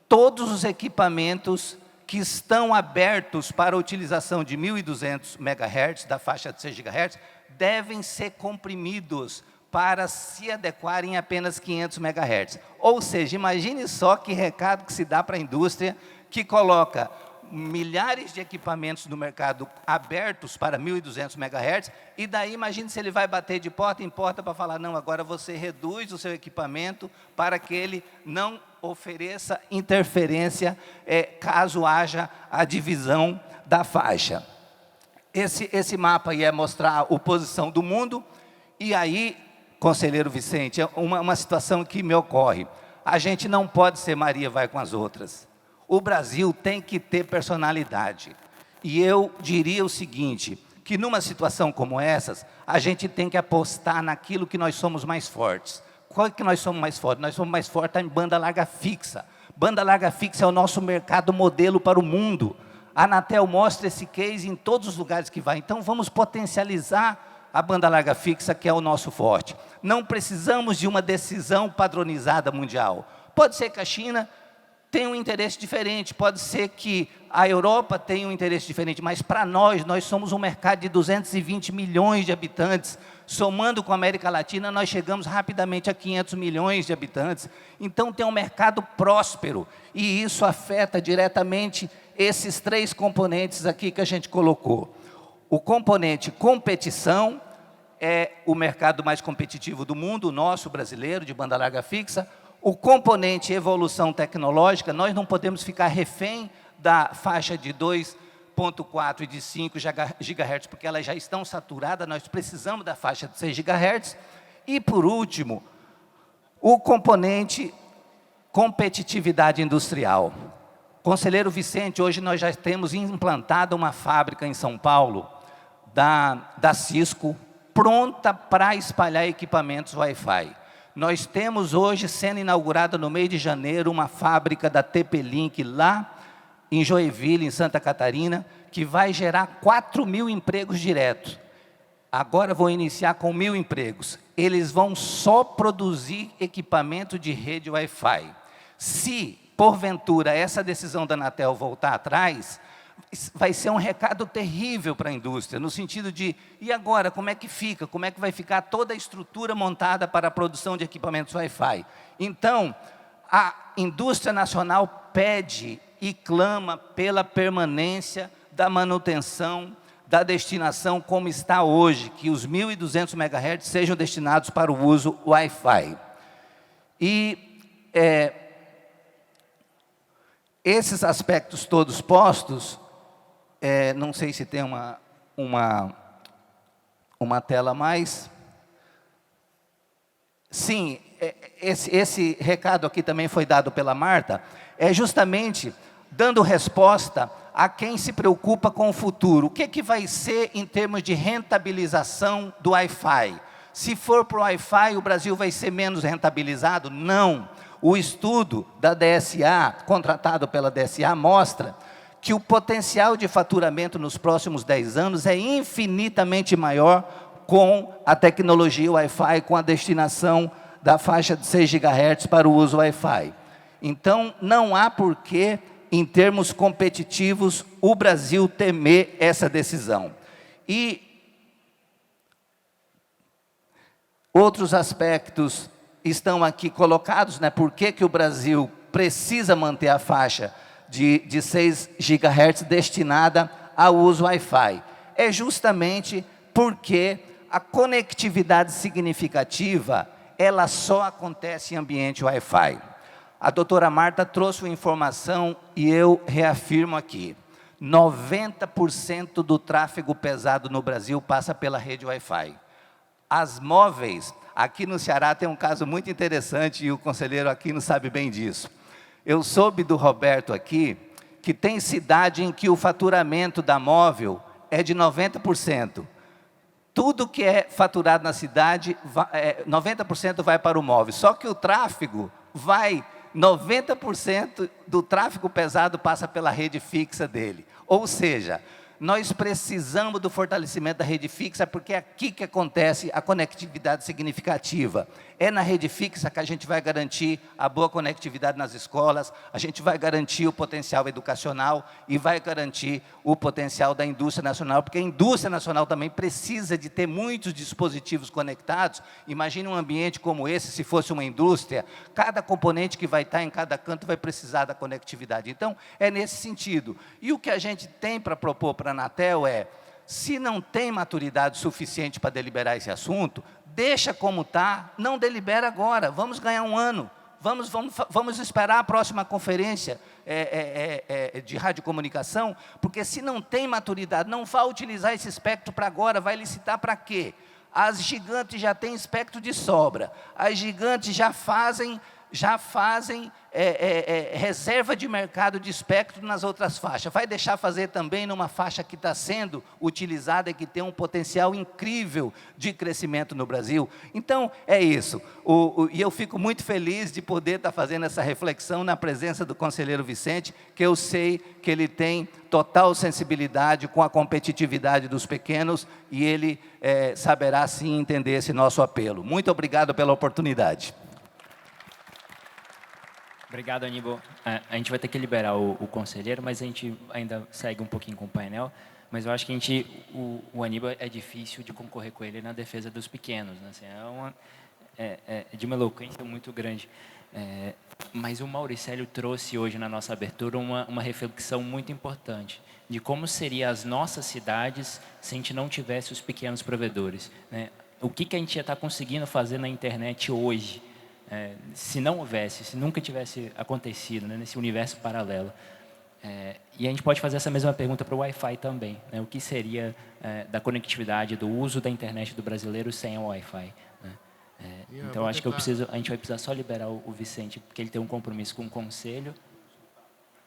todos os equipamentos que estão abertos para a utilização de 1.200 MHz, da faixa de 6 GHz, devem ser comprimidos para se adequarem a apenas 500 MHz. Ou seja, imagine só que recado que se dá para a indústria, que coloca milhares de equipamentos no mercado abertos para 1.200 MHz, e daí imagine se ele vai bater de porta em porta para falar: não, agora você reduz o seu equipamento para que ele não ofereça interferência caso haja a divisão da faixa. Esse mapa aí é mostrar a posição do mundo, e aí, conselheiro Vicente, é uma situação que me ocorre. A gente não pode ser Maria vai com as outras. O Brasil tem que ter personalidade. E eu diria o seguinte, que numa situação como essas, a gente tem que apostar naquilo que nós somos mais fortes. Qual é que nós somos mais fortes? Nós somos mais fortes em banda larga fixa. Banda larga fixa é o nosso mercado modelo para o mundo. A Anatel mostra esse case em todos os lugares que vai. Então, vamos potencializar a banda larga fixa, que é o nosso forte. Não precisamos de uma decisão padronizada mundial. Pode ser que a China tenha um interesse diferente, pode ser que a Europa tenha um interesse diferente, mas para nós somos um mercado de 220 milhões de habitantes. Somando com a América Latina, nós chegamos rapidamente a 500 milhões de habitantes. Então, tem um mercado próspero, e isso afeta diretamente esses 3 componentes aqui que a gente colocou. O componente competição é o mercado mais competitivo do mundo, o nosso brasileiro, de banda larga fixa. O componente evolução tecnológica, nós não podemos ficar refém da faixa de 2.4 e de 5 GHz, porque elas já estão saturadas, nós precisamos da faixa de 6 GHz. E, por último, o componente competitividade industrial. Conselheiro Vicente, hoje nós já temos implantado uma fábrica em São Paulo, da Cisco, pronta para espalhar equipamentos Wi-Fi. Nós temos hoje, sendo inaugurada no mês de janeiro, uma fábrica da TP-Link lá em Joinville, em Santa Catarina, que vai gerar 4.000 empregos diretos. Agora vou iniciar com 1.000 empregos. Eles vão só produzir equipamento de rede Wi-Fi. Se, porventura, essa decisão da Anatel voltar atrás, vai ser um recado terrível para a indústria, no sentido de, e agora, como é que fica? Como é que vai ficar toda a estrutura montada para a produção de equipamentos Wi-Fi? Então, a indústria nacional pede e clama pela permanência da manutenção, da destinação como está hoje, que os 1.200 MHz sejam destinados para o uso Wi-Fi. E esses aspectos todos postos, não sei se tem uma tela a mais. Sim, esse recado aqui também foi dado pela Marta, é justamente dando resposta a quem se preocupa com o futuro. O que vai ser em termos de rentabilização do Wi-Fi? Se for para o Wi-Fi, o Brasil vai ser menos rentabilizado? Não. O estudo da DSA, contratado pela DSA, mostra que o potencial de faturamento nos próximos 10 anos é infinitamente maior com a tecnologia Wi-Fi, com a destinação da faixa de 6 GHz para o uso Wi-Fi. Então, não há porquê, em termos competitivos, o Brasil temer essa decisão. E outros aspectos estão aqui colocados, né? Por que o Brasil precisa manter a faixa de 6 GHz destinada ao uso Wi-Fi? É justamente porque a conectividade significativa, ela só acontece em ambiente Wi-Fi. A doutora Marta trouxe uma informação e eu reafirmo aqui. 90% do tráfego pesado no Brasil passa pela rede Wi-Fi. As móveis, aqui no Ceará tem um caso muito interessante e o conselheiro aqui não sabe bem disso. Eu soube do Roberto aqui, que tem cidade em que o faturamento da móvel é de 90%. Tudo que é faturado na cidade, 90% vai para o móvel. Só que o tráfego vai, 90% do tráfego pesado passa pela rede fixa dele. Ou seja, nós precisamos do fortalecimento da rede fixa, porque é aqui que acontece a conectividade significativa. É na rede fixa que a gente vai garantir a boa conectividade nas escolas, a gente vai garantir o potencial educacional e vai garantir o potencial da indústria nacional, porque a indústria nacional também precisa de ter muitos dispositivos conectados. Imagine um ambiente como esse, se fosse uma indústria, cada componente que vai estar em cada canto vai precisar da conectividade. Então, é nesse sentido. E o que a gente tem para propor para a Anatel é, se não tem maturidade suficiente para deliberar esse assunto, deixa como está, não delibera agora, vamos ganhar um ano, vamos esperar a próxima conferência de radiocomunicação, porque se não tem maturidade, não vai utilizar esse espectro para agora, vai licitar para quê? As gigantes já têm espectro de sobra, as gigantes já fazem reserva de mercado de espectro nas outras faixas. Vai deixar fazer também numa faixa que está sendo utilizada e que tem um potencial incrível de crescimento no Brasil? Então, é isso. E eu fico muito feliz de poder estar fazendo essa reflexão na presença do conselheiro Vicente, que eu sei que ele tem total sensibilidade com a competitividade dos pequenos e ele saberá sim entender esse nosso apelo. Muito obrigado pela oportunidade. Obrigado, Aníbal. A gente vai ter que liberar o conselheiro, mas a gente ainda segue um pouquinho com o painel. Mas eu acho que o Aníbal é difícil de concorrer com ele na defesa dos pequenos, né? Assim, é de uma eloquência muito grande. Mas o Mauricélio trouxe hoje na nossa abertura uma reflexão muito importante de como seriam as nossas cidades se a gente não tivesse os pequenos provedores, né? O que a gente ia estar conseguindo fazer na internet hoje? Se não houvesse, se nunca tivesse acontecido, né, nesse universo paralelo. E a gente pode fazer essa mesma pergunta para o Wi-Fi também, né? O que seria da conectividade, do uso da internet do brasileiro sem o Wi-Fi, né? Então, acho que a gente vai precisar só liberar o Vicente, porque ele tem um compromisso com o conselho.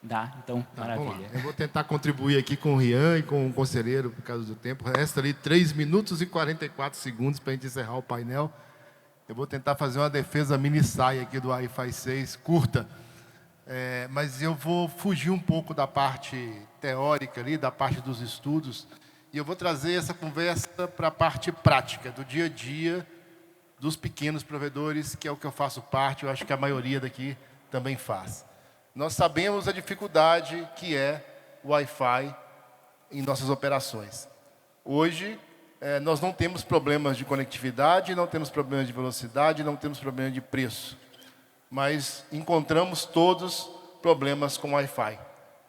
Dá, então, maravilha. Eu vou tentar contribuir aqui com o Rian e com o conselheiro, por causa do tempo. Resta ali 3 minutos e 44 segundos para a gente encerrar o painel. Eu vou tentar fazer uma defesa mini-saia aqui do Wi-Fi 6, curta. Mas eu vou fugir um pouco da parte teórica ali, da parte dos estudos, e eu vou trazer essa conversa para a parte prática, do dia a dia dos pequenos provedores, que é o que eu faço parte, eu acho que a maioria daqui também faz. Nós sabemos a dificuldade que é o Wi-Fi em nossas operações. Hoje, nós não temos problemas de conectividade, não temos problemas de velocidade, não temos problema de preço. Mas encontramos todos problemas com Wi-Fi. A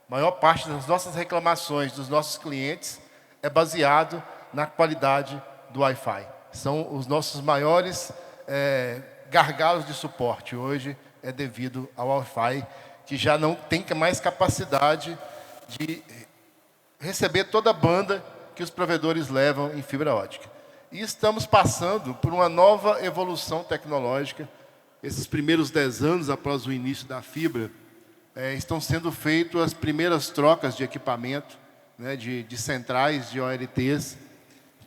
maior parte das nossas reclamações dos nossos clientes é baseado na qualidade do Wi-Fi. São os nossos maiores gargalos de suporte hoje é devido ao Wi-Fi, que já não tem mais capacidade de receber toda a banda que os provedores levam em fibra ótica. E estamos passando por uma nova evolução tecnológica. Esses primeiros 10 anos após o início da fibra, estão sendo feitas as primeiras trocas de equipamento, né, de centrais, de OLTs,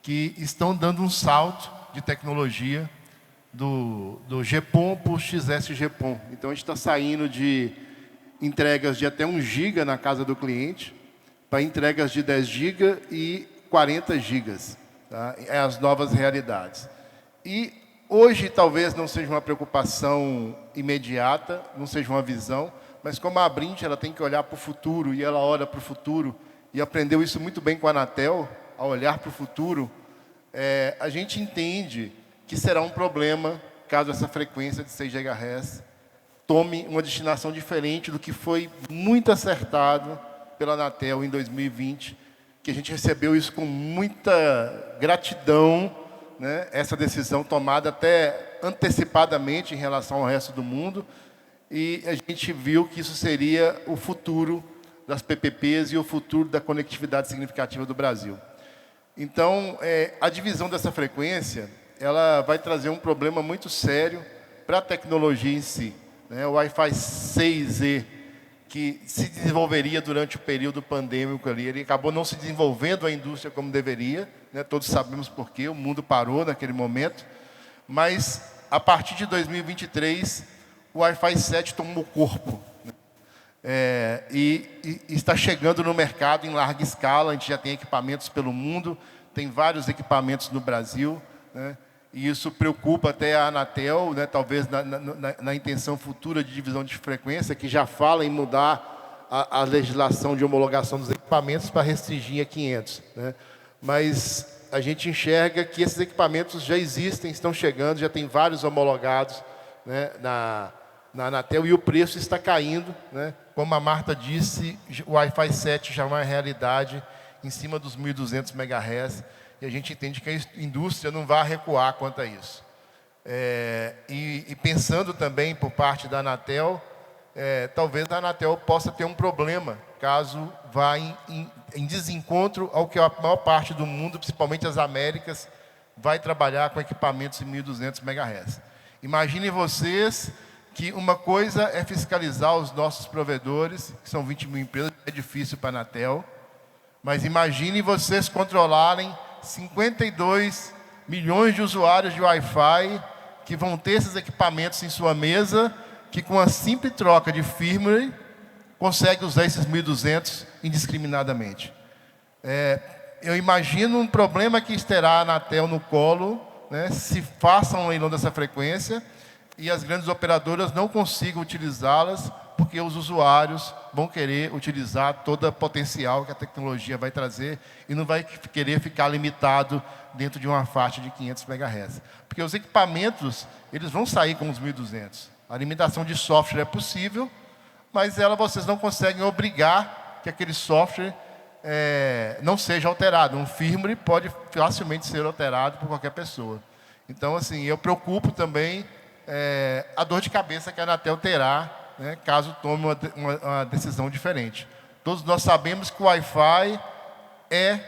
que estão dando um salto de tecnologia do GPON para o XS-GPON. Então, a gente está saindo de entregas de até 1 GB na casa do cliente para entregas de 10 GB e 40 GB. Tá? É as novas realidades. E hoje talvez não seja uma preocupação imediata, não seja uma visão, mas como a Abrint ela tem que olhar para o futuro, e ela olha para o futuro, e aprendeu isso muito bem com a Anatel, a olhar para o futuro, a gente entende que será um problema caso essa frequência de 6 GHz tome uma destinação diferente do que foi muito acertado pela Anatel em 2020, que a gente recebeu isso com muita gratidão, né? Essa decisão tomada até antecipadamente em relação ao resto do mundo, e a gente viu que isso seria o futuro das PPPs e o futuro da conectividade significativa do Brasil. Então, a divisão dessa frequência, ela vai trazer um problema muito sério para a tecnologia em si, né? O Wi-Fi 6E, que se desenvolveria durante o período pandêmico ali, ele acabou não se desenvolvendo a indústria como deveria, né? Todos sabemos por quê, o mundo parou naquele momento, mas a partir de 2023, o Wi-Fi 7 tomou corpo, né? E está chegando no mercado em larga escala, a gente já tem equipamentos pelo mundo, tem vários equipamentos no Brasil, né? E isso preocupa até a Anatel, né? Talvez na intenção futura de divisão de frequência, que já fala em mudar a legislação de homologação dos equipamentos para restringir a 500. Né? Mas a gente enxerga que esses equipamentos já existem, estão chegando, já tem vários homologados, né, na Anatel, e o preço está caindo. Né? Como a Marta disse, o Wi-Fi 7 já é uma realidade em cima dos 1.200 MHz, e a gente entende que a indústria não vai recuar quanto a isso. E pensando também por parte da Anatel, talvez a Anatel possa ter um problema, caso vá em desencontro ao que a maior parte do mundo, principalmente as Américas, vai trabalhar com equipamentos em 1.200 MHz. Imaginem vocês que uma coisa é fiscalizar os nossos provedores, que são 20 mil empresas, é difícil para a Anatel, mas imaginem vocês controlarem 52 milhões de usuários de Wi-Fi que vão ter esses equipamentos em sua mesa, que com a simples troca de firmware consegue usar esses 1.200 indiscriminadamente. Eu imagino um problema que terá a Anatel no colo, né, se faça um leilão dessa frequência e as grandes operadoras não consigam utilizá-las, porque os usuários vão querer utilizar todo o potencial que a tecnologia vai trazer e não vai querer ficar limitado dentro de uma faixa de 500 MHz. Porque os equipamentos, eles vão sair com os 1.200. A limitação de software é possível, mas vocês não conseguem obrigar que aquele software não seja alterado. Um firmware pode facilmente ser alterado por qualquer pessoa. Então, assim, eu preocupo também a dor de cabeça que a Anatel terá, né, caso tome uma decisão diferente. Todos nós sabemos que o Wi-Fi é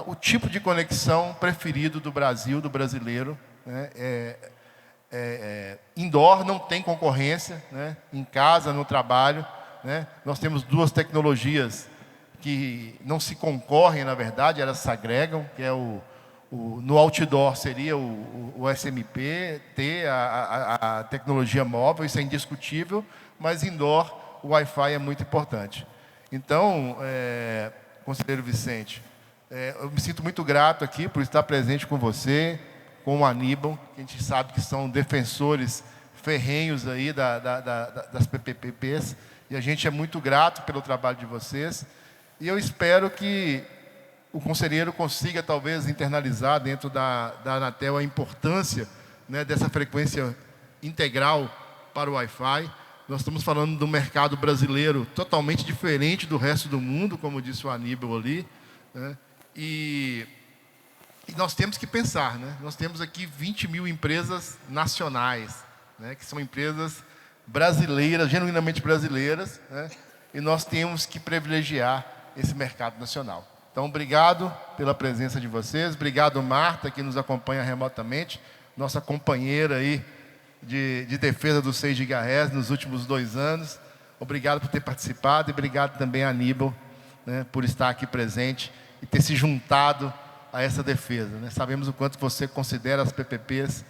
o tipo de conexão preferido do Brasil, do brasileiro. Né? Indoor não tem concorrência, né? Em casa, no trabalho. Né? Nós temos duas tecnologias que não se concorrem, na verdade, elas se agregam, que é no outdoor seria o SMP, a tecnologia móvel, isso é indiscutível, mas indoor o Wi-Fi é muito importante. Então, conselheiro Vicente, eu me sinto muito grato aqui por estar presente com você, com o Aníbal, que a gente sabe que são defensores ferrenhos aí das PPPs, e a gente é muito grato pelo trabalho de vocês, e eu espero que o conselheiro consiga, talvez, internalizar dentro da Anatel a importância, né, dessa frequência integral para o Wi-Fi. Nós estamos falando de um mercado brasileiro totalmente diferente do resto do mundo, como disse o Aníbal ali. Né? E nós temos que pensar, né? Nós temos aqui 20 mil empresas nacionais, né, que são empresas brasileiras, genuinamente brasileiras, né? E nós temos que privilegiar esse mercado nacional. Então, obrigado pela presença de vocês. Obrigado, Marta, que nos acompanha remotamente, nossa companheira aí de defesa dos 6 GHz nos últimos 2 anos. Obrigado por ter participado e obrigado também a Aníbal, né, por estar aqui presente e ter se juntado a essa defesa. Né? Sabemos o quanto você considera as PPPs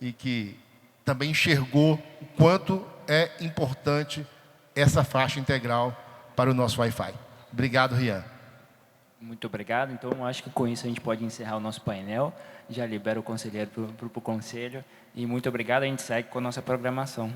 e que também enxergou o quanto é importante essa faixa integral para o nosso Wi-Fi. Obrigado, Rian. Muito obrigado. Então, acho que com isso a gente pode encerrar o nosso painel. Já libero o conselheiro para o conselho. E muito obrigado, a gente segue com a nossa programação.